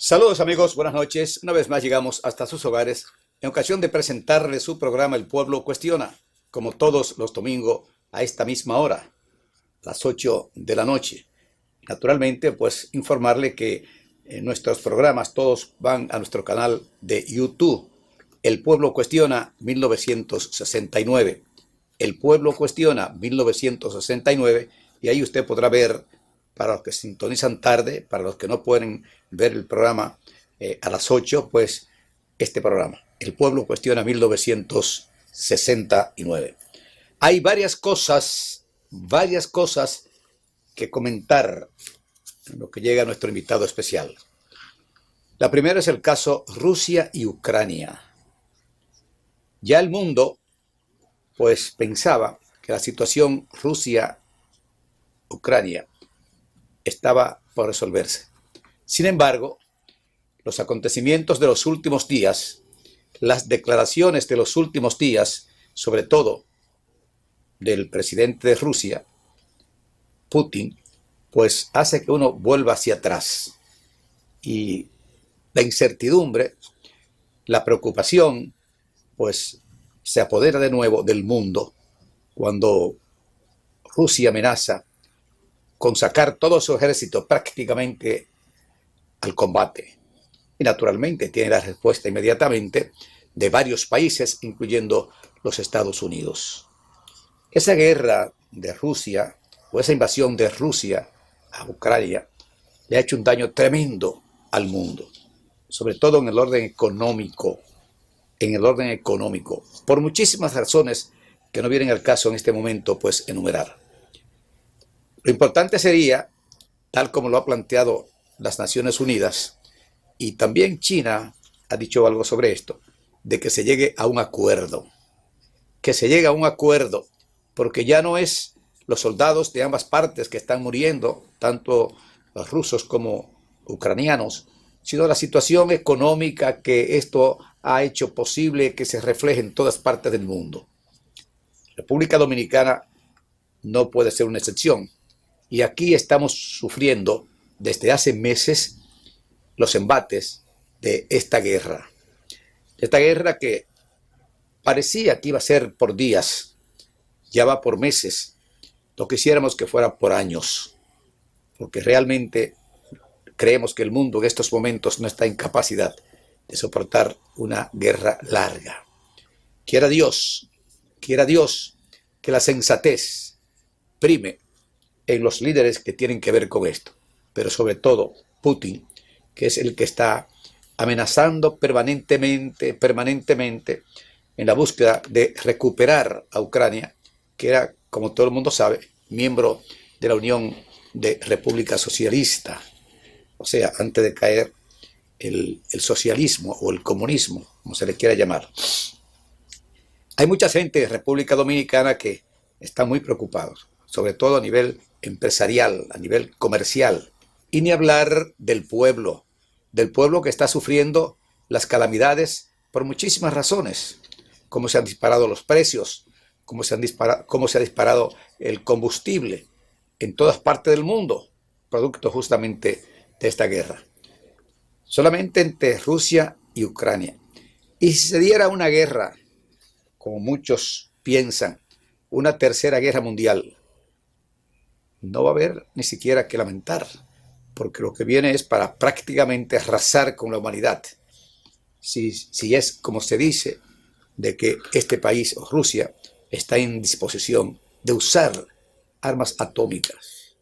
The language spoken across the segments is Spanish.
Saludos amigos, buenas noches. Una vez más llegamos hasta sus hogares en ocasión de presentarles su programa El Pueblo Cuestiona, como todos los domingos a esta misma hora, las 8 de la noche. Naturalmente, pues informarle que nuestros programas todos van a nuestro canal de YouTube, El Pueblo Cuestiona 1969. El Pueblo Cuestiona 1969, y ahí usted podrá ver, para los que sintonizan tarde, para los que no pueden ver el programa a las 8, pues este programa, El Pueblo Cuestiona 1969. Hay varias cosas que comentar en lo que llega a nuestro invitado especial. La primera es el caso Rusia y Ucrania. Ya el mundo, pues, pensaba que la situación Rusia-Ucrania estaba por resolverse. Sin embargo, los acontecimientos de los últimos días, las declaraciones de los últimos días, sobre todo del presidente de Rusia, Putin, pues hace que uno vuelva hacia atrás. Y la incertidumbre, la preocupación, pues se apodera de nuevo del mundo cuando Rusia amenaza con sacar todo su ejército prácticamente al combate. Y naturalmente tiene la respuesta inmediatamente de varios países, incluyendo los Estados Unidos. Esa guerra de Rusia, o esa invasión de Rusia a Ucrania, le ha hecho un daño tremendo al mundo, sobre todo en el orden económico, por muchísimas razones que no vienen al caso en este momento, pues, enumerar. Lo importante sería, tal como lo ha planteado las Naciones Unidas, y también China ha dicho algo sobre esto, de que se llegue a un acuerdo. Que se llegue a un acuerdo, porque ya no es los soldados de ambas partes que están muriendo, tanto los rusos como ucranianos, sino la situación económica que esto ha hecho posible que se refleje en todas partes del mundo. República Dominicana no puede ser una excepción. Y aquí estamos sufriendo desde hace meses los embates de esta guerra. Esta guerra que parecía que iba a ser por días, ya va por meses. No quisiéramos que fuera por años, porque realmente creemos que el mundo en estos momentos no está en capacidad de soportar una guerra larga. Quiera Dios que la sensatez prime en los líderes que tienen que ver con esto, pero sobre todo Putin, que es el que está amenazando permanentemente en la búsqueda de recuperar a Ucrania, que era, como todo el mundo sabe, miembro de la Unión de República Socialista, o sea, antes de caer el socialismo o el comunismo, como se le quiera llamar. Hay mucha gente en República Dominicana que está muy preocupados, sobre todo a nivel empresarial, a nivel comercial, y ni hablar del pueblo que está sufriendo las calamidades por muchísimas razones, cómo se han disparado los precios, cómo se ha disparado el combustible en todas partes del mundo, producto justamente de esta guerra. Solamente entre Rusia y Ucrania. Y si se diera una guerra, como muchos piensan, una tercera guerra mundial, no va a haber ni siquiera que lamentar, porque lo que viene es para prácticamente arrasar con la humanidad. Si es como se dice, de que este país, o Rusia, está en disposición de usar armas atómicas.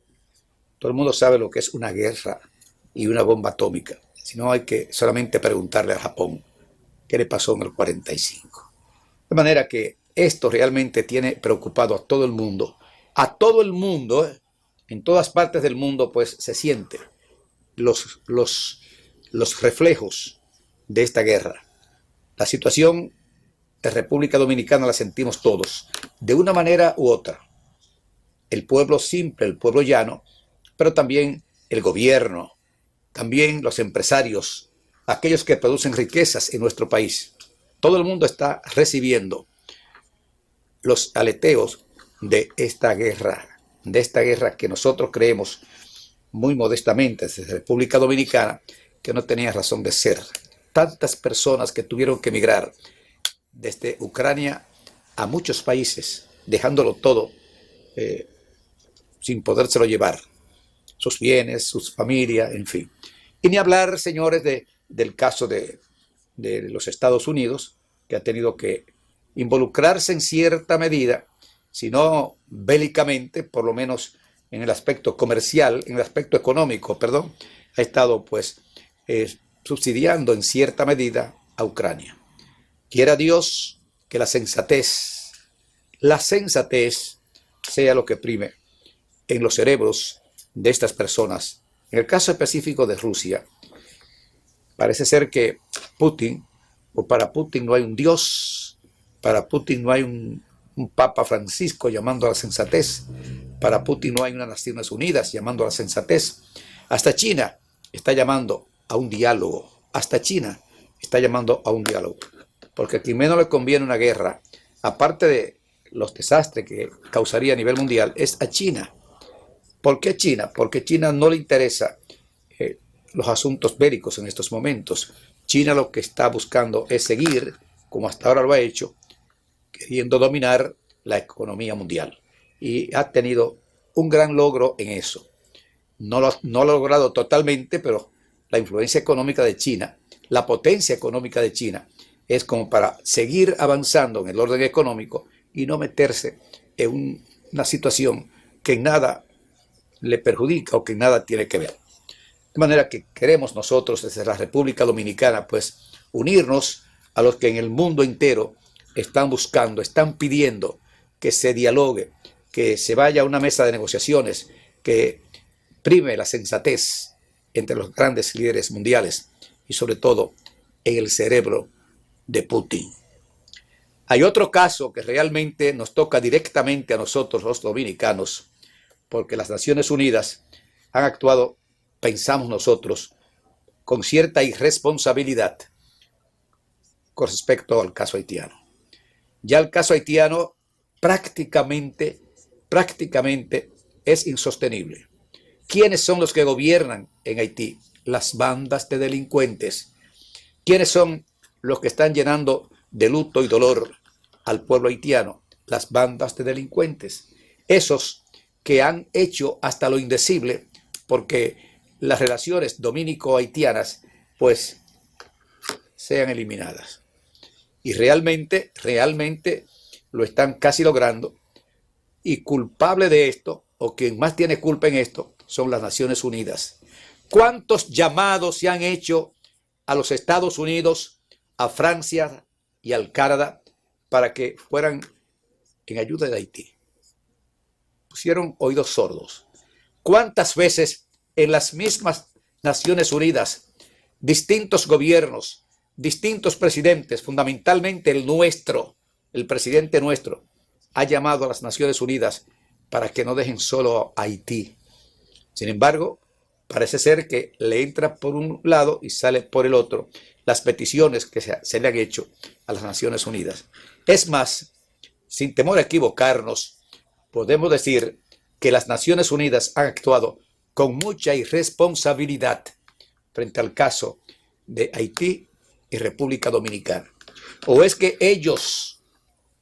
Todo el mundo sabe lo que es una guerra y una bomba atómica. Si no, hay que solamente preguntarle a Japón qué le pasó en el 45. De manera que esto realmente tiene preocupado a todo el mundo. A todo el mundo, en todas partes del mundo, pues se siente los reflejos de esta guerra. La situación de República Dominicana la sentimos todos, de una manera u otra. El pueblo simple, el pueblo llano, pero también el gobierno, también los empresarios, aquellos que producen riquezas en nuestro país. Todo el mundo está recibiendo los aleteos de esta guerra que nosotros creemos muy modestamente desde República Dominicana, que no tenía razón de ser. Tantas personas que tuvieron que emigrar desde Ucrania a muchos países, dejándolo todo sin podérselo llevar, sus bienes, sus familias, en fin. Y ni hablar, señores, del caso de los Estados Unidos, que ha tenido que involucrarse en cierta medida, si no bélicamente, por lo menos en el aspecto comercial, en el aspecto económico, perdón, ha estado pues subsidiando en cierta medida a Ucrania. Quiera Dios que la sensatez sea lo que prime en los cerebros de estas personas. En el caso específico de Rusia, parece ser que Putin, o para Putin no hay un Dios, para Putin no hay un Papa Francisco llamando a la sensatez, para Putin no hay unas Naciones Unidas llamando a la sensatez. Hasta China está llamando a un diálogo, hasta China está llamando a un diálogo, porque a quien menos le conviene una guerra, aparte de los desastres que causaría a nivel mundial, es a China. ¿Por qué China? Porque a China no le interesa los asuntos bélicos en estos momentos. China lo que está buscando es seguir, como hasta ahora lo ha hecho, queriendo dominar la economía mundial. Y ha tenido un gran logro en eso. No lo ha logrado totalmente, pero la influencia económica de China, la potencia económica de China, es como para seguir avanzando en el orden económico y no meterse en una situación que en nada le perjudica o que en nada tiene que ver. De manera que queremos nosotros desde la República Dominicana pues unirnos a los que en el mundo entero están buscando, están pidiendo que se dialogue, que se vaya a una mesa de negociaciones, que prime la sensatez entre los grandes líderes mundiales y sobre todo en el cerebro de Putin. Hay otro caso que realmente nos toca directamente a nosotros los dominicanos, porque las Naciones Unidas han actuado, pensamos nosotros, con cierta irresponsabilidad con respecto al caso haitiano. Ya el caso haitiano prácticamente es insostenible. ¿Quiénes son los que gobiernan en Haití? Las bandas de delincuentes. ¿Quiénes son los que están llenando de luto y dolor al pueblo haitiano? Las bandas de delincuentes. Esos que han hecho hasta lo indecible porque las relaciones dominico-haitianas pues sean eliminadas. Y realmente lo están casi logrando. Y culpable de esto, o quien más tiene culpa en esto, son las Naciones Unidas. ¿Cuántos llamados se han hecho a los Estados Unidos, a Francia y al Canadá para que fueran en ayuda de Haití? Pusieron oídos sordos. ¿Cuántas veces en las mismas Naciones Unidas, distintos gobiernos, distintos presidentes, fundamentalmente el nuestro, el presidente nuestro, ha llamado a las Naciones Unidas para que no dejen solo a Haití? Sin embargo, parece ser que le entra por un lado y sale por el otro las peticiones que se le han hecho a las Naciones Unidas. Es más, sin temor a equivocarnos, podemos decir que las Naciones Unidas han actuado con mucha irresponsabilidad frente al caso de Haití y República Dominicana. ¿O es que ellos,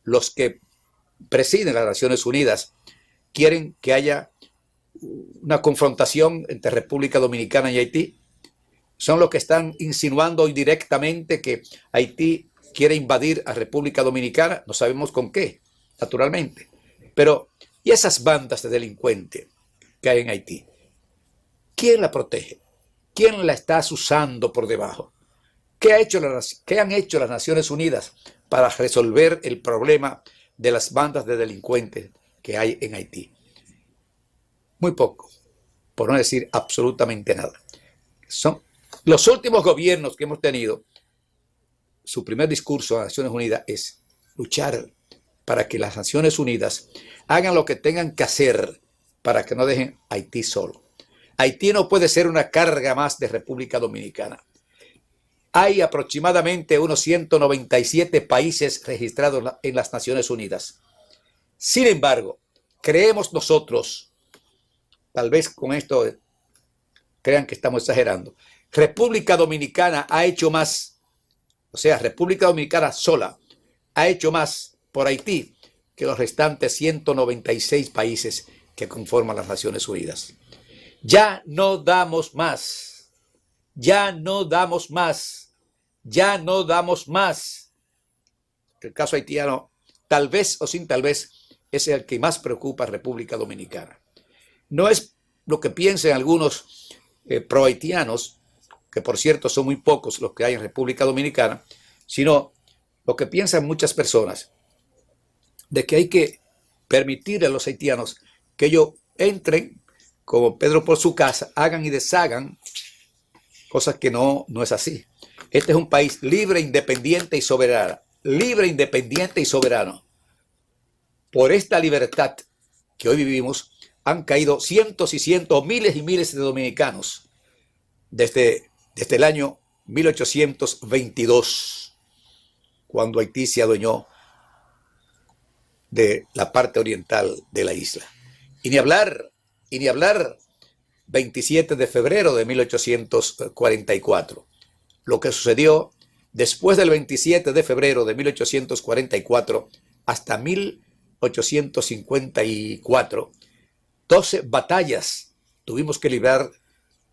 los que presiden las Naciones Unidas, quieren que haya una confrontación entre República Dominicana y Haití? Son los que están insinuando indirectamente que Haití quiere invadir a República Dominicana. No sabemos con qué, naturalmente. Pero, ¿y esas bandas de delincuentes que hay en Haití? ¿Quién la protege? ¿Quién la está usando por debajo? ¿Qué han hecho las Naciones Unidas para resolver el problema de las bandas de delincuentes que hay en Haití? Muy poco, por no decir absolutamente nada. Son los últimos gobiernos que hemos tenido. Su primer discurso a Naciones Unidas es luchar para que las Naciones Unidas hagan lo que tengan que hacer para que no dejen a Haití solo. Haití no puede ser una carga más de República Dominicana. Hay aproximadamente unos 197 países registrados en las Naciones Unidas. Sin embargo, creemos nosotros, tal vez con esto crean que estamos exagerando, República Dominicana ha hecho más, o sea, República Dominicana sola ha hecho más por Haití que los restantes 196 países que conforman las Naciones Unidas. Ya no damos más, ya no damos más, ya no damos más. El caso haitiano, tal vez o sin tal vez, es el que más preocupa a República Dominicana. No es lo que piensen algunos pro-haitianos, que por cierto son muy pocos los que hay en República Dominicana, sino lo que piensan muchas personas, de que hay que permitir a los haitianos que ellos entren como Pedro por su casa, hagan y deshagan, cosas que no es así. Este es un país libre, independiente y soberano. Libre, independiente y soberano. Por esta libertad que hoy vivimos, han caído cientos y cientos, miles y miles de dominicanos desde el año 1822, cuando Haití se adueñó de la parte oriental de la isla. Y ni hablar, 27 de febrero de 1844. Lo que sucedió después del 27 de febrero de 1844 hasta 1854, 12 batallas tuvimos que librar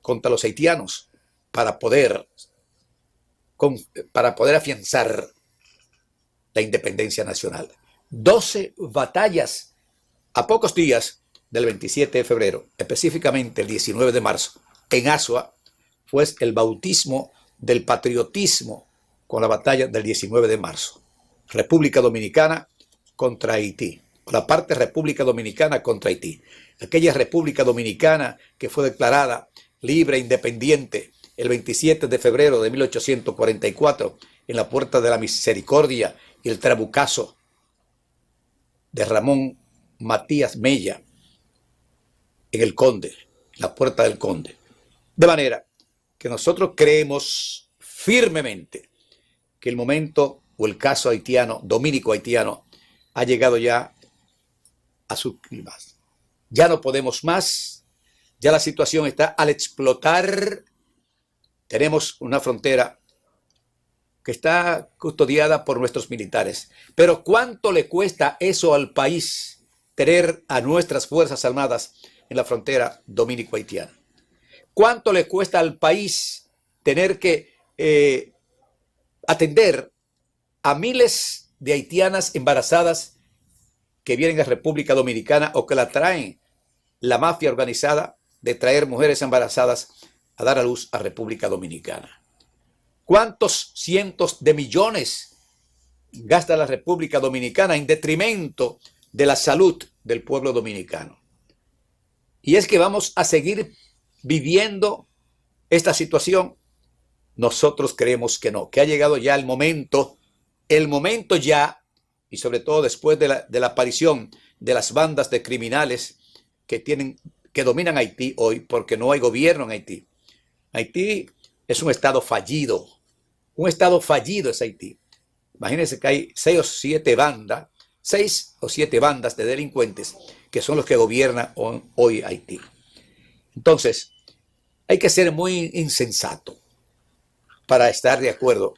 contra los haitianos para poder afianzar la independencia nacional. 12 batallas a pocos días del 27 de febrero, específicamente el 19 de marzo, en Azua, fue el bautismo del patriotismo con la batalla del 19 de marzo. República Dominicana contra Haití, la parte República Dominicana contra Haití. Aquella República Dominicana que fue declarada libre e independiente el 27 de febrero de 1844 en la Puerta de la Misericordia y el trabucazo de Ramón Matías Mella en el Conde, la Puerta del Conde. De manera que nosotros creemos firmemente que el momento o el caso haitiano, dominico-haitiano, ha llegado ya a su climax. Ya no podemos más, ya la situación está al explotar. Tenemos una frontera que está custodiada por nuestros militares. Pero ¿cuánto le cuesta eso al país tener a nuestras Fuerzas Armadas en la frontera dominico-haitiana? ¿Cuánto le cuesta al país tener que atender a miles de haitianas embarazadas que vienen a República Dominicana o que la traen la mafia organizada de traer mujeres embarazadas a dar a luz a República Dominicana? ¿Cuántos cientos de millones gasta la República Dominicana en detrimento de la salud del pueblo dominicano? Y es que vamos a seguir viviendo esta situación. Nosotros creemos que no, que ha llegado ya el momento ya, y sobre todo después de la aparición de las bandas de criminales que dominan Haití hoy, porque no hay gobierno en Haití. Haití es un estado fallido es Haití. Imagínense que hay 6 o 7 bandas de delincuentes que son los que gobiernan hoy Haití. Entonces, hay que ser muy insensato para estar de acuerdo.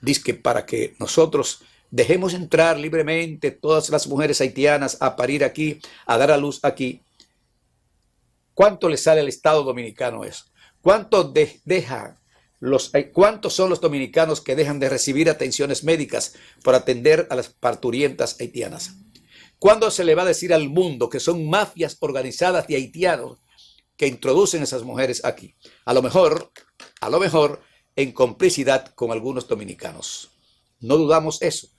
Dice que para que nosotros dejemos entrar libremente todas las mujeres haitianas a parir aquí, a dar a luz aquí. ¿Cuánto le sale al Estado dominicano eso? ¿Cuántos son los dominicanos que dejan de recibir atenciones médicas por atender a las parturientas haitianas? ¿Cuándo se le va a decir al mundo que son mafias organizadas de haitianos que introducen a esas mujeres aquí? A lo mejor, en complicidad con algunos dominicanos. No dudamos eso,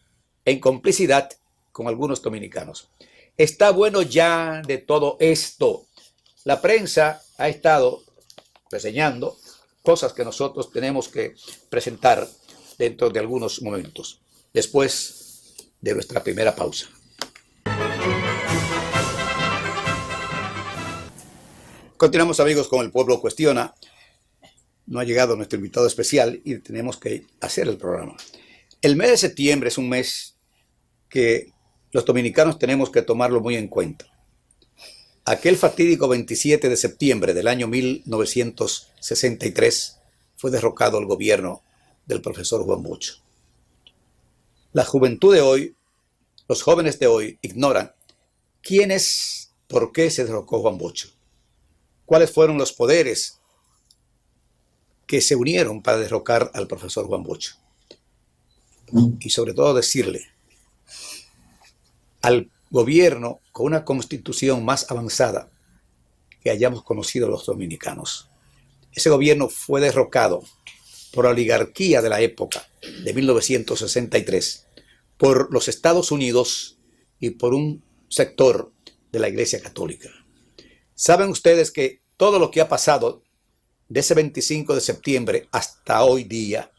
en complicidad con algunos dominicanos. Está bueno ya de todo esto. La prensa ha estado reseñando cosas que nosotros tenemos que presentar dentro de algunos momentos, después de nuestra primera pausa. Continuamos, amigos, con El Pueblo Cuestiona. No ha llegado nuestro invitado especial y tenemos que hacer el programa. El mes de septiembre es un mes que los dominicanos tenemos que tomarlo muy en cuenta. Aquel fatídico 27 de septiembre del año 1963, fue derrocado el gobierno del profesor Juan Bosch. La juventud de hoy, los jóvenes de hoy, ignoran quién es, por qué se derrocó Juan Bosch, cuáles fueron los poderes que se unieron para derrocar al profesor Juan Bosch. Y sobre todo decirle al gobierno con una constitución más avanzada que hayamos conocido los dominicanos. Ese gobierno fue derrocado por la oligarquía de la época de 1963, por los Estados Unidos y por un sector de la Iglesia Católica. Saben ustedes que todo lo que ha pasado de ese 25 de septiembre hasta hoy día,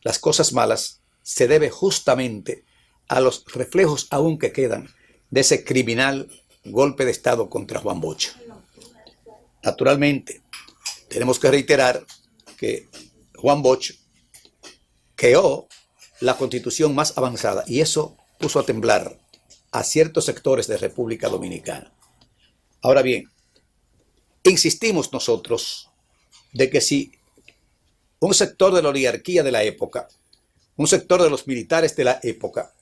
las cosas malas, se debe justamente a los reflejos aún que quedan de ese criminal golpe de Estado contra Juan Bosch. Naturalmente, tenemos que reiterar que Juan Bosch creó la constitución más avanzada y eso puso a temblar a ciertos sectores de República Dominicana. Ahora bien, insistimos nosotros de que si un sector de la oligarquía de la época, un sector de los militares de la época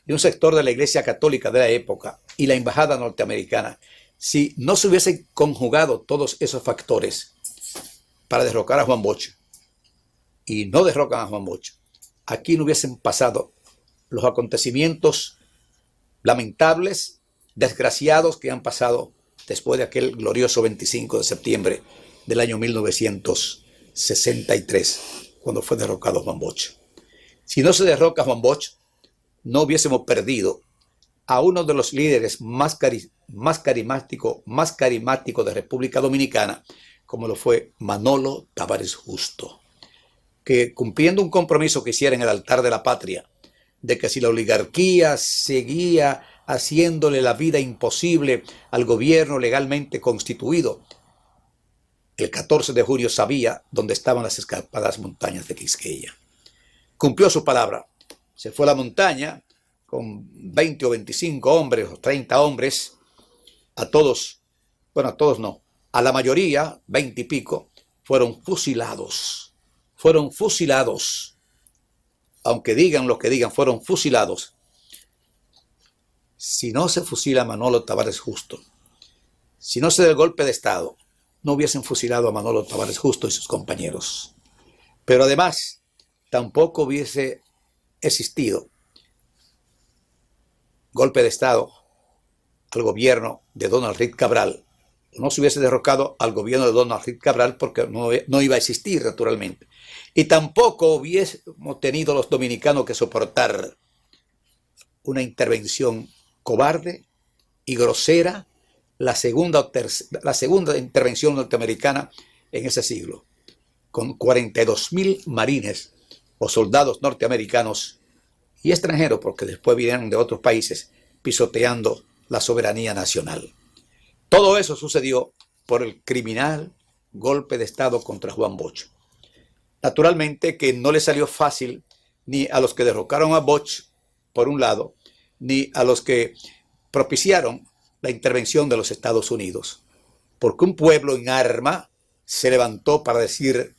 y un sector de la Iglesia Católica de la época y la embajada norteamericana, si no se hubiesen conjugado todos esos factores para derrocar a Juan Bosch y no derrocan a Juan Bosch, aquí no hubiesen pasado los acontecimientos lamentables, desgraciados que han pasado después de aquel glorioso 25 de septiembre del año 1963, cuando fue derrocado Juan Bosch. Si no se derroca Juan Bosch, no hubiésemos perdido a uno de los líderes más carismáticos de República Dominicana, como lo fue Manolo Tavares Justo, que cumpliendo un compromiso que hiciera en el altar de la patria, de que si la oligarquía seguía haciéndole la vida imposible al gobierno legalmente constituido, el 14 de junio sabía dónde estaban las escarpadas montañas de Quisqueya. Cumplió su palabra, se fue a la montaña con 20 o 25 hombres o 30 hombres, a todos no, a la mayoría, 20 y pico, fueron fusilados, aunque digan lo que digan, fueron fusilados. Si no se fusila a Manolo Tavares Justo, si no se da el golpe de Estado, no hubiesen fusilado a Manolo Tavares Justo y sus compañeros. Pero además, tampoco hubiese existido golpe de Estado al gobierno de Donald Reed Cabral. No se hubiese derrocado al gobierno de Donald Reed Cabral porque no iba a existir, naturalmente. Y tampoco hubiésemos tenido los dominicanos que soportar una intervención cobarde y grosera, la segunda intervención norteamericana en ese siglo, con 42,000 marines o soldados norteamericanos y extranjeros, porque después vinieron de otros países, pisoteando la soberanía nacional. Todo eso sucedió por el criminal golpe de Estado contra Juan Bosch. Naturalmente que no le salió fácil ni a los que derrocaron a Bosch, por un lado, ni a los que propiciaron la intervención de los Estados Unidos, porque un pueblo en arma se levantó para decir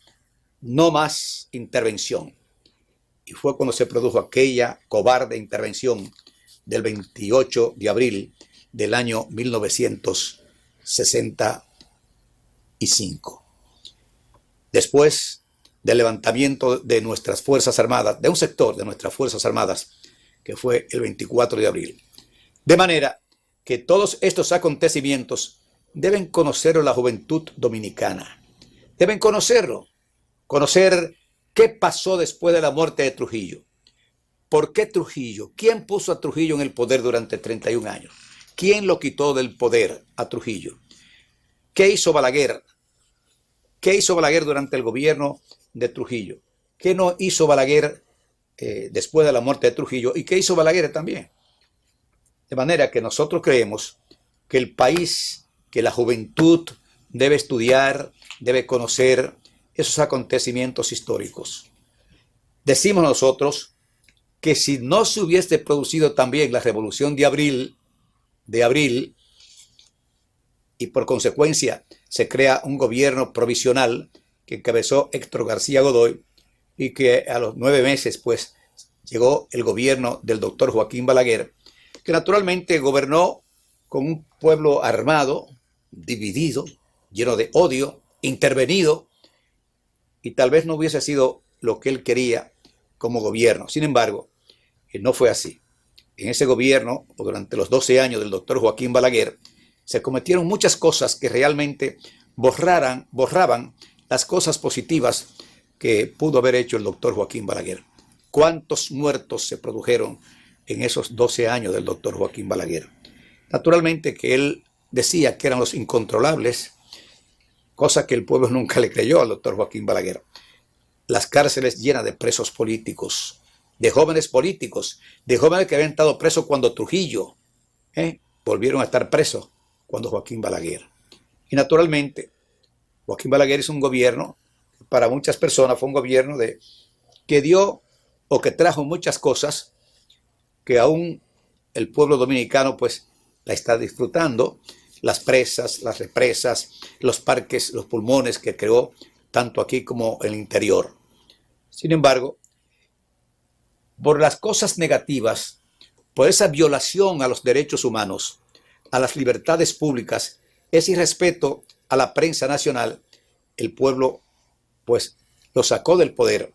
no más intervención. Y fue cuando se produjo aquella cobarde intervención del 28 de abril del año 1965. Después del levantamiento de nuestras Fuerzas Armadas, de un sector de nuestras Fuerzas Armadas, que fue el 24 de abril. De manera que todos estos acontecimientos deben conocerlo la juventud dominicana. Deben conocerlo, conocer qué pasó después de la muerte de Trujillo. ¿Por qué Trujillo? ¿Quién puso a Trujillo en el poder durante 31 años? ¿Quién lo quitó del poder a Trujillo? ¿Qué hizo Balaguer? ¿Qué hizo Balaguer durante el gobierno de Trujillo? ¿Qué no hizo Balaguer después de la muerte de Trujillo? ¿Y qué hizo Balaguer también? De manera que nosotros creemos que el país, que la juventud debe estudiar, debe conocer esos acontecimientos históricos. Decimos nosotros que si no se hubiese producido también la revolución de abril, y por consecuencia se crea un gobierno provisional que encabezó Héctor García Godoy y que a los 9 meses pues llegó el gobierno del doctor Joaquín Balaguer, que naturalmente gobernó con un pueblo armado, dividido, lleno de odio, intervenido, y tal vez no hubiese sido lo que él quería como gobierno. Sin embargo, no fue así. En ese gobierno, o durante los 12 años del doctor Joaquín Balaguer, se cometieron muchas cosas que realmente borraban las cosas positivas que pudo haber hecho el doctor Joaquín Balaguer. ¿Cuántos muertos se produjeron en esos 12 años del doctor Joaquín Balaguer? Naturalmente que él decía que eran los incontrolables, cosa que el pueblo nunca le creyó al doctor Joaquín Balaguer. Las cárceles llenas de presos políticos, de jóvenes políticos, de jóvenes que habían estado presos cuando Trujillo volvieron a estar presos cuando Joaquín Balaguer. Y naturalmente, Joaquín Balaguer es un gobierno, para muchas personas fue un gobierno que dio o que trajo muchas cosas que aún el pueblo dominicano pues la está disfrutando, las presas, las represas, los parques, los pulmones que creó tanto aquí como en el interior. Sin embargo, por las cosas negativas, por esa violación a los derechos humanos, a las libertades públicas, ese irrespeto a la prensa nacional, el pueblo pues lo sacó del poder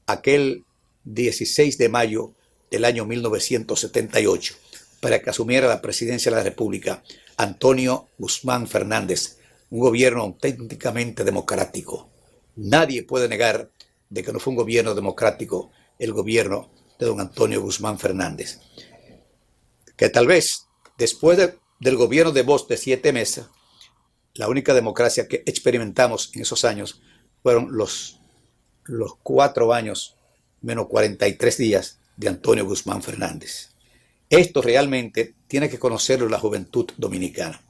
aquel 16 de mayo del año 1978 para que asumiera la presidencia de la República Antonio Guzmán Fernández, un gobierno auténticamente democrático. Nadie puede negar de que no fue un gobierno democrático el gobierno de don Antonio Guzmán Fernández. Que tal vez después del gobierno de Bosch de 7 meses, la única democracia que experimentamos en esos años fueron los 4 años menos 43 días de Antonio Guzmán Fernández. Esto realmente tiene que conocerlo la juventud dominicana.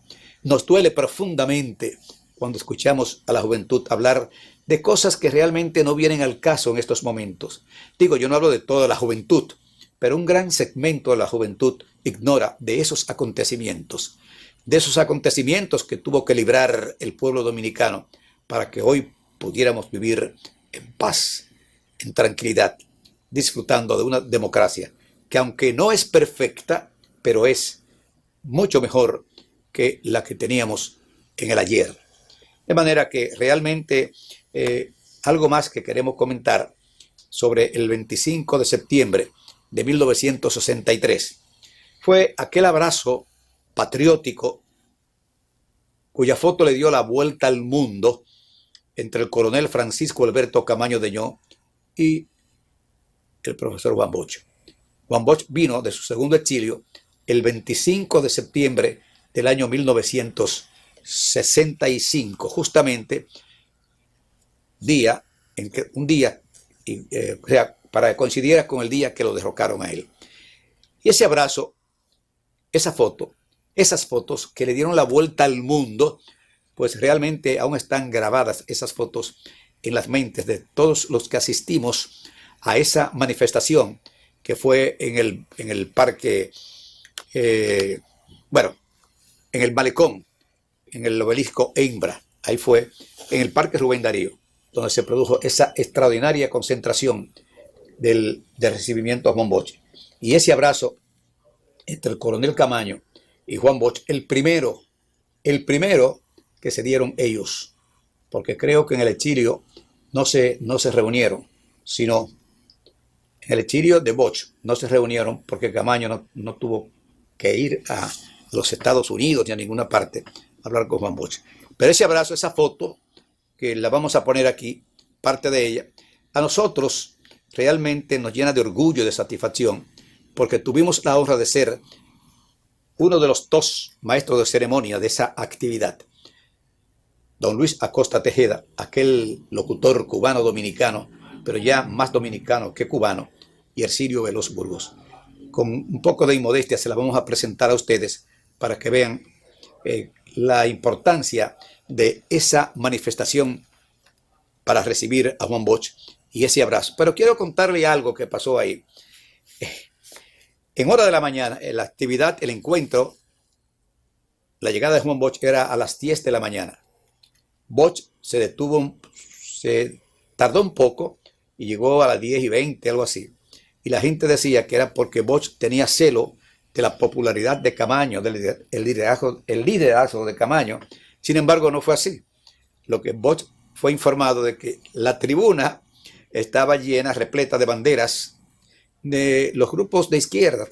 Nos duele profundamente cuando escuchamos a la juventud hablar de cosas que realmente no vienen al caso en estos momentos. Digo, yo no hablo de toda la juventud, pero un gran segmento de la juventud ignora de esos acontecimientos que tuvo que librar el pueblo dominicano para que hoy pudiéramos vivir en paz, en tranquilidad, disfrutando de una democracia que aunque no es perfecta, pero es mucho mejor que la que teníamos en el ayer. De manera que realmente algo más que queremos comentar sobre el 25 de septiembre de 1963 fue aquel abrazo patriótico cuya foto le dio la vuelta al mundo entre el coronel Francisco Alberto Camaño Deñó y el profesor Juan Bosch. Juan Bosch vino de su segundo exilio el 25 de septiembre del año 1965, justamente para que coincidiera con el día que lo derrocaron a él. Y ese abrazo, esa foto, esas fotos que le dieron la vuelta al mundo, pues realmente aún están grabadas esas fotos en las mentes de todos los que asistimos a esa manifestación que fue en el parque, en el malecón, en el obelisco Eimbra. Ahí fue, en el parque Rubén Darío, donde se produjo esa extraordinaria concentración del recibimiento a Juan Bosch. Y ese abrazo entre el coronel Camaño y Juan Bosch, el primero que se dieron ellos, porque creo que en el exilio no se reunieron, sino en el exilio de Bosch no se reunieron porque Camaño no tuvo que ir a los Estados Unidos ni a ninguna parte a hablar con Juan Bosch. Pero ese abrazo, esa foto, que la vamos a poner aquí, parte de ella, a nosotros realmente nos llena de orgullo y de satisfacción, porque tuvimos la honra de ser uno de los 2 maestros de ceremonia de esa actividad. Don Luis Acosta Tejeda, aquel locutor cubano-dominicano, pero ya más dominicano que cubano, y Ercilio Veloz Burgos. Con un poco de inmodestia se la vamos a presentar a ustedes para que vean la importancia de esa manifestación para recibir a Juan Bosch y ese abrazo. Pero quiero contarle algo que pasó ahí. En hora de la mañana, la actividad, el encuentro, la llegada de Juan Bosch era a las 10 de la mañana. Bosch se detuvo se tardó un poco y llegó a las 10:20, algo así. Y la gente decía que era porque Bosch tenía celo de la popularidad de Camaño, el liderazgo de Camaño. Sin embargo, no fue así. Lo que Bosch fue informado de que la tribuna estaba llena, repleta de banderas de los grupos de izquierda,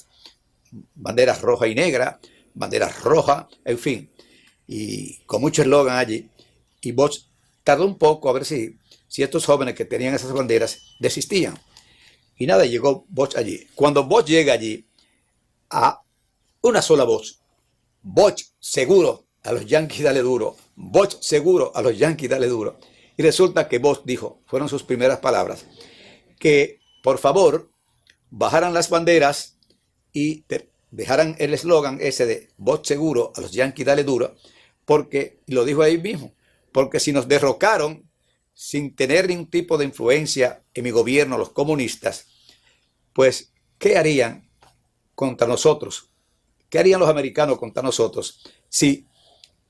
banderas roja y negra, banderas rojas, en fin, y con mucho eslogan allí. Y Bosch tardó un poco a ver si estos jóvenes que tenían esas banderas desistían. Y nada, llegó Bosch allí. Cuando Bosch llega allí, a una sola voz: Bosch seguro, a los Yankees dale duro. Bosch seguro, a los Yankees dale duro. Y resulta que Bosch dijo, fueron sus primeras palabras, que por favor bajaran las banderas y dejaran el eslogan ese de Bosch seguro, a los Yankees dale duro, porque, y lo dijo ahí mismo, porque si nos derrocaron sin tener ningún tipo de influencia en mi gobierno los comunistas, pues ¿qué harían contra nosotros? ¿Qué harían los americanos contra nosotros si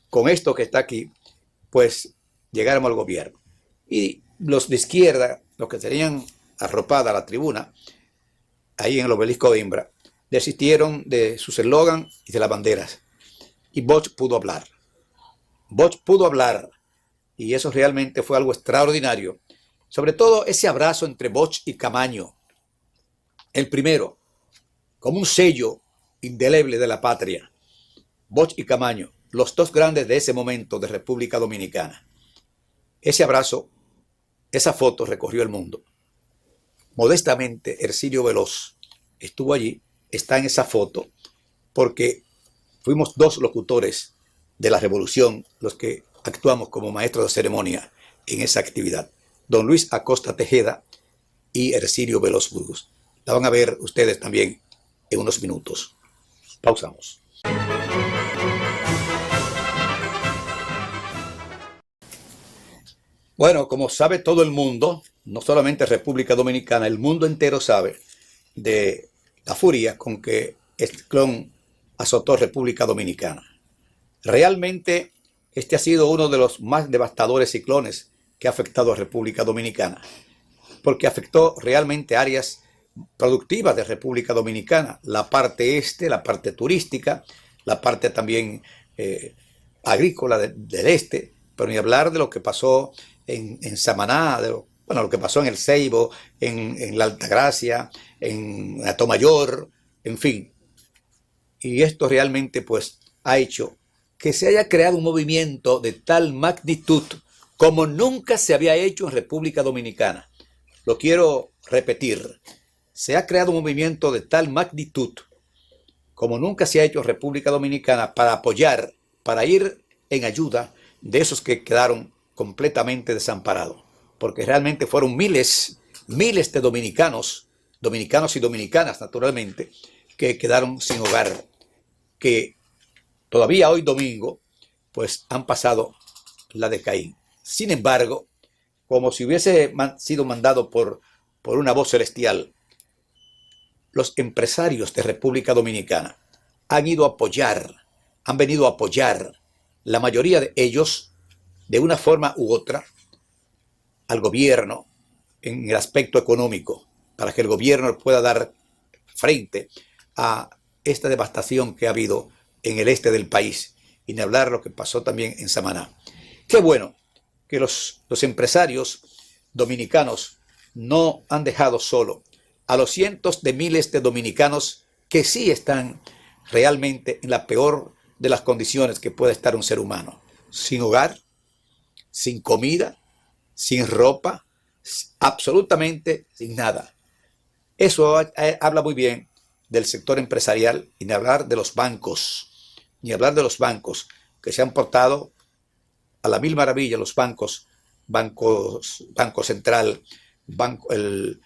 con esto que está aquí, pues llegáramos al gobierno? Y los de izquierda, los que tenían arropada la tribuna, ahí en el obelisco de Imbra, desistieron de sus eslogan y de las banderas. Y Bosch pudo hablar. Bosch pudo hablar. Y eso realmente fue algo extraordinario. Sobre todo ese abrazo entre Bosch y Camaño. El primero, como un sello indeleble de la patria. Bosch y Camaño, los dos grandes de ese momento de República Dominicana. Ese abrazo, esa foto recorrió el mundo. Modestamente, Hercilio Veloz estuvo allí, está en esa foto, porque fuimos dos locutores de la revolución los que actuamos como maestros de ceremonia en esa actividad. Don Luis Acosta Tejeda y Hercilio Veloz Burgos. La van a ver ustedes también en unos minutos. Pausamos. Bueno, como sabe todo el mundo, no solamente República Dominicana, el mundo entero sabe de la furia con que el ciclón azotó República Dominicana. Realmente este ha sido uno de los más devastadores ciclones que ha afectado a República Dominicana, porque afectó realmente áreas productivas de República Dominicana, la parte este, la parte turística, la parte también agrícola del este, pero ni hablar de lo que pasó en Samaná, lo que pasó en El Ceibo, en la Altagracia, en Atomayor, en fin. Y esto realmente pues ha hecho que se haya creado un movimiento de tal magnitud como nunca se había hecho en República Dominicana. Lo quiero repetir. Se ha creado un movimiento de tal magnitud como nunca se ha hecho en República Dominicana para apoyar, para ir en ayuda de esos que quedaron completamente desamparados. Porque realmente fueron miles de dominicanos y dominicanas naturalmente, que quedaron sin hogar, que todavía hoy domingo, pues han pasado la de Caín. Sin embargo, como si hubiese sido mandado por una voz celestial, los empresarios de República Dominicana han venido a apoyar, la mayoría de ellos, de una forma u otra, al gobierno en el aspecto económico, para que el gobierno pueda dar frente a esta devastación que ha habido en el este del país, y ni hablar de lo que pasó también en Samaná. Qué bueno que los empresarios dominicanos no han dejado solo a los cientos de miles de dominicanos que sí están realmente en la peor de las condiciones que puede estar un ser humano, sin hogar, sin comida, sin ropa, absolutamente sin nada. Eso habla muy bien del sector empresarial, y ni hablar de los bancos, que se han portado a la mil maravilla, los bancos, Banco Central, el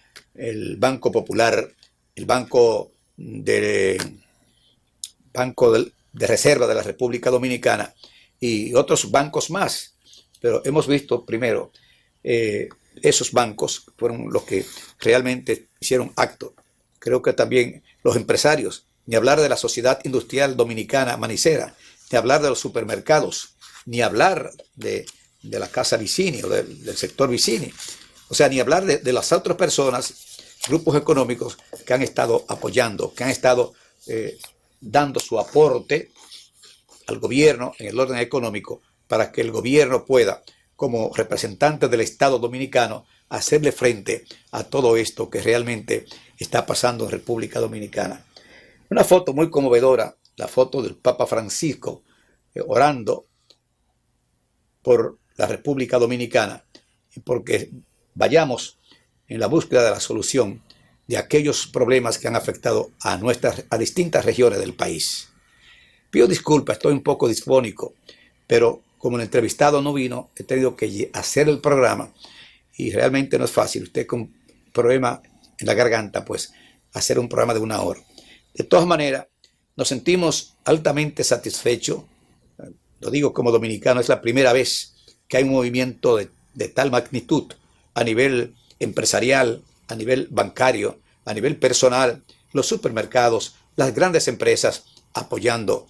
Banco Popular, el Banco de Reserva de la República Dominicana y otros bancos más. Pero hemos visto primero, esos bancos fueron los que realmente hicieron acto. Creo que también los empresarios, ni hablar de la Sociedad Industrial Dominicana Manicera, ni hablar de los supermercados, ni hablar de de la casa Vicini o del sector Vicini. O sea, ni hablar de las otras personas, grupos económicos que han estado apoyando, que han estado dando su aporte al gobierno en el orden económico para que el gobierno pueda, como representante del Estado Dominicano, hacerle frente a todo esto que realmente está pasando en República Dominicana. Una foto muy conmovedora, la foto del Papa Francisco orando por la República Dominicana y porque vayamos en la búsqueda de la solución de aquellos problemas que han afectado a distintas regiones del país. Pido disculpas, estoy un poco disfónico, pero como el entrevistado no vino, he tenido que hacer el programa y realmente no es fácil. Usted con problema en la garganta, pues hacer un programa de 1 hora. De todas maneras, nos sentimos altamente satisfechos. Lo digo como dominicano, es la primera vez que hay un movimiento de tal magnitud a nivel empresarial, a nivel bancario, a nivel personal, los supermercados, las grandes empresas apoyando,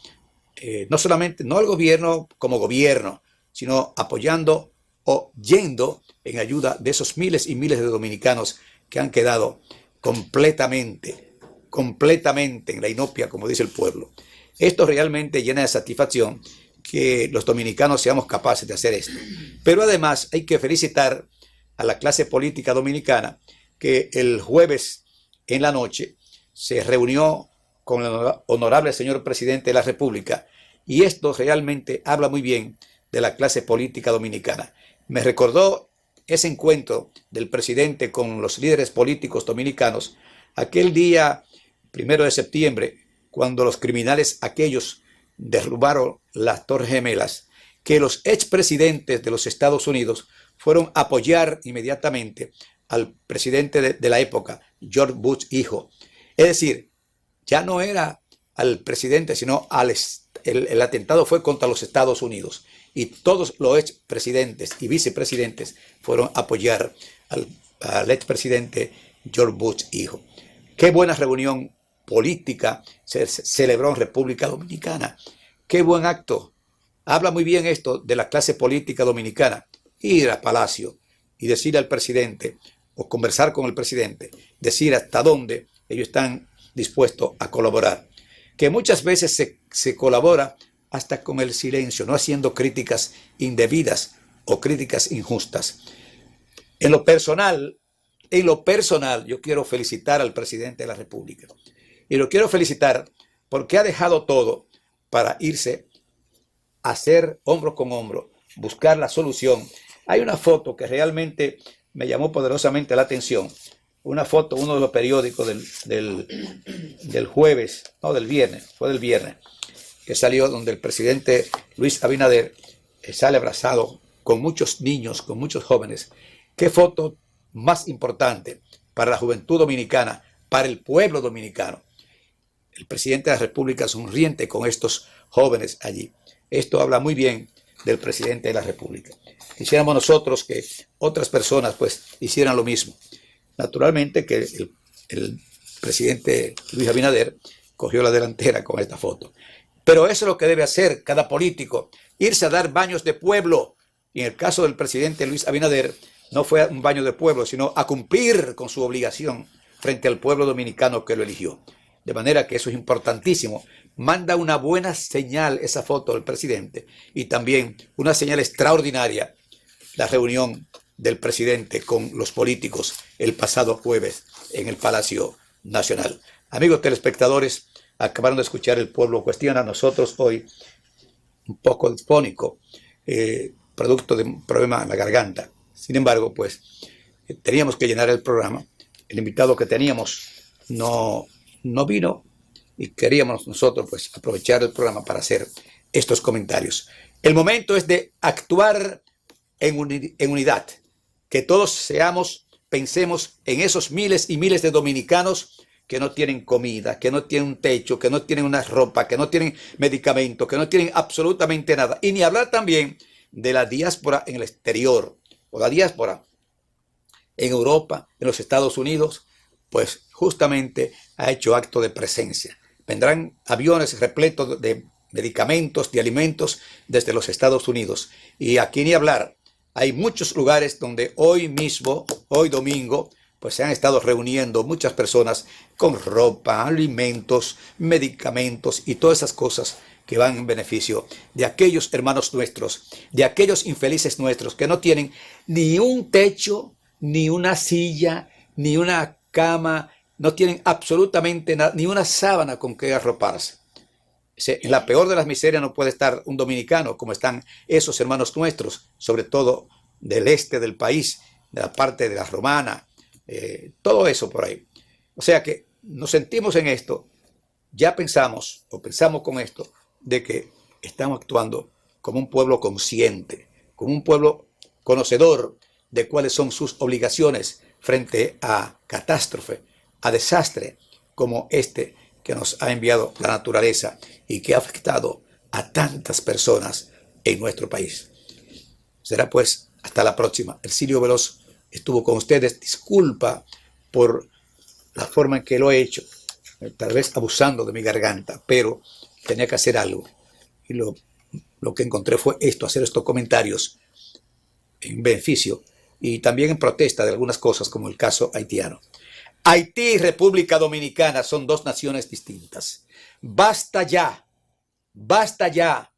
no solamente, no al gobierno como gobierno, sino apoyando o yendo en ayuda de esos miles y miles de dominicanos que han quedado completamente en la inopia, como dice el pueblo. Esto realmente llena de satisfacción que los dominicanos seamos capaces de hacer esto. Pero además hay que felicitar a la clase política dominicana que el jueves en la noche se reunió con el honorable señor presidente de la República, y esto realmente habla muy bien de la clase política dominicana. Me recordó ese encuentro del presidente con los líderes políticos dominicanos aquel día 1 de septiembre, cuando los criminales aquellos derrubaron las Torres Gemelas, que los expresidentes de los Estados Unidos fueron a apoyar inmediatamente al presidente de la época, George Bush hijo. Es decir, ya no era al presidente, sino el atentado fue contra los Estados Unidos. Y todos los expresidentes y vicepresidentes fueron a apoyar al expresidente George Bush hijo. Qué buena reunión política se celebró en República Dominicana. Qué buen acto. Habla muy bien esto de la clase política dominicana. Ir a Palacio y decir al presidente o conversar con el presidente, decir hasta dónde ellos están dispuestos a colaborar. Que muchas veces se colabora hasta con el silencio, no haciendo críticas indebidas o críticas injustas. En lo personal, yo quiero felicitar al presidente de la República. Y lo quiero felicitar porque ha dejado todo para irse a hacer hombro con hombro, buscar la solución. Hay una foto que realmente me llamó poderosamente la atención. Una foto, uno de los periódicos del jueves, no, del viernes, fue del viernes, que salió donde el presidente Luis Abinader sale abrazado con muchos niños, con muchos jóvenes. ¿Qué foto más importante para la juventud dominicana, para el pueblo dominicano? El presidente de la República sonriente con estos jóvenes allí. Esto habla muy bien del presidente de la República. Quisiéramos nosotros que otras personas pues hicieran lo mismo. Naturalmente que el presidente Luis Abinader cogió la delantera con esta foto. Pero eso es lo que debe hacer cada político, irse a dar baños de pueblo. Y en el caso del presidente Luis Abinader, no fue un baño de pueblo, sino a cumplir con su obligación frente al pueblo dominicano que lo eligió. De manera que eso es importantísimo. Manda una buena señal esa foto del presidente y también una señal extraordinaria la reunión del presidente con los políticos el pasado jueves en el Palacio Nacional. Amigos telespectadores, acabaron de escuchar El Pueblo Cuestiona. Nosotros hoy un poco disfónico, producto de un problema en la garganta. Sin embargo, pues teníamos que llenar el programa. El invitado que teníamos no vino y queríamos nosotros pues aprovechar el programa para hacer estos comentarios. El momento es de actuar en unidad, que todos pensemos en esos miles y miles de dominicanos que no tienen comida, que no tienen un techo, que no tienen una ropa, que no tienen medicamentos, que no tienen absolutamente nada. Y ni hablar también de la diáspora en el exterior o la diáspora en Europa, en los Estados Unidos, pues justamente ha hecho acto de presencia. Vendrán aviones repletos de medicamentos, de alimentos desde los Estados Unidos. Y aquí ni hablar Hay muchos lugares donde hoy mismo, hoy domingo, pues se han estado reuniendo muchas personas con ropa, alimentos, medicamentos y todas esas cosas que van en beneficio de aquellos hermanos nuestros, de aquellos infelices nuestros que no tienen ni un techo, ni una silla, ni una cama, no tienen absolutamente nada, ni una sábana con que arroparse. En la peor de las miserias no puede estar un dominicano como están esos hermanos nuestros, sobre todo del este del país, de la parte de la Romana, todo eso por ahí. O sea que nos sentimos en esto, ya pensamos, o pensamos con esto, de que estamos actuando como un pueblo consciente, como un pueblo conocedor de cuáles son sus obligaciones frente a catástrofe, a desastre como este que nos ha enviado la naturaleza y que ha afectado a tantas personas en nuestro país. Será pues hasta la próxima. Ercilio Veloz estuvo con ustedes. Disculpa por la forma en que lo he hecho, tal vez abusando de mi garganta, pero tenía que hacer algo. Y lo que encontré fue esto, hacer estos comentarios en beneficio y también en protesta de algunas cosas, como el caso haitiano. Haití y República Dominicana son dos naciones distintas. Basta ya, basta ya,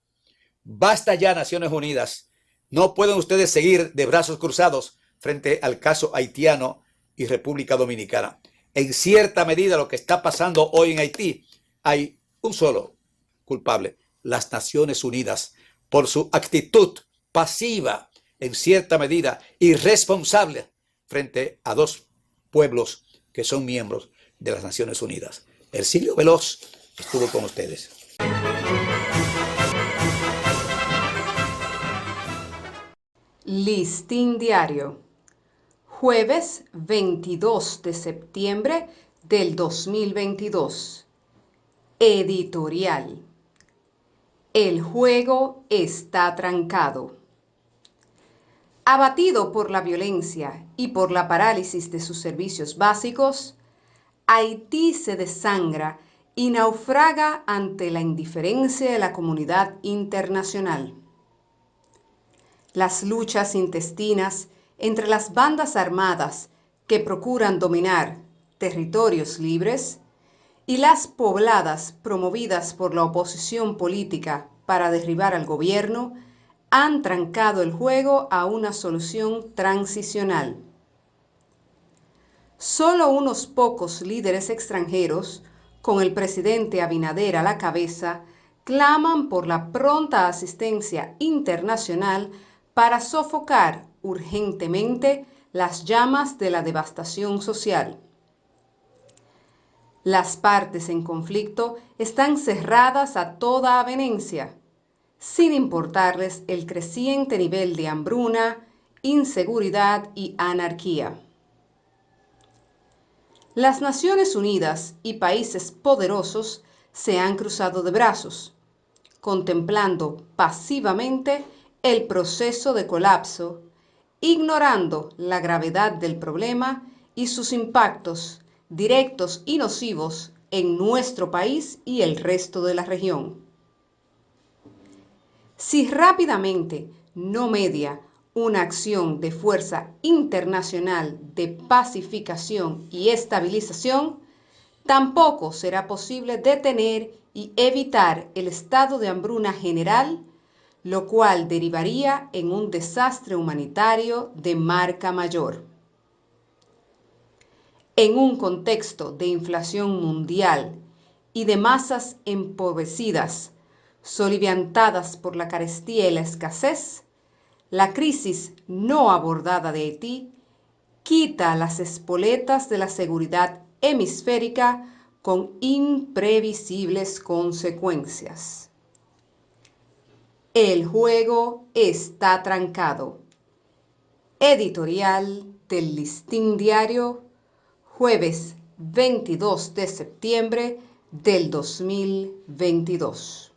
basta ya, Naciones Unidas. No pueden ustedes seguir de brazos cruzados frente al caso haitiano y República Dominicana. En cierta medida, lo que está pasando hoy en Haití, hay un solo culpable: las Naciones Unidas, por su actitud pasiva, en cierta medida irresponsable, frente a dos pueblos que son miembros de las Naciones Unidas. Ercilio Veloz estuvo con ustedes. Listín Diario, jueves 22 de septiembre del 2022. Editorial. El juego está trancado. Abatido por la violencia y por la parálisis de sus servicios básicos, Haití se desangra y naufraga ante la indiferencia de la comunidad internacional. Las luchas intestinas entre las bandas armadas que procuran dominar territorios libres y las pobladas promovidas por la oposición política para derribar al gobierno han trancado el juego a una solución transicional. Solo unos pocos líderes extranjeros, con el presidente Abinader a la cabeza, claman por la pronta asistencia internacional para sofocar urgentemente las llamas de la devastación social. Las partes en conflicto están cerradas a toda avenencia, sin importarles el creciente nivel de hambruna, inseguridad y anarquía. Las Naciones Unidas y países poderosos se han cruzado de brazos, contemplando pasivamente el proceso de colapso, ignorando la gravedad del problema y sus impactos directos y nocivos en nuestro país y el resto de la región. Si rápidamente no media una acción de fuerza internacional de pacificación y estabilización, tampoco será posible detener y evitar el estado de hambruna general, lo cual derivaría en un desastre humanitario de marca mayor. En un contexto de inflación mundial y de masas empobrecidas, soliviantadas por la carestía y la escasez, la crisis no abordada de Haití quita las espoletas de la seguridad hemisférica con imprevisibles consecuencias. El juego está trancado. Editorial del Listín Diario, jueves 22 de septiembre del 2022.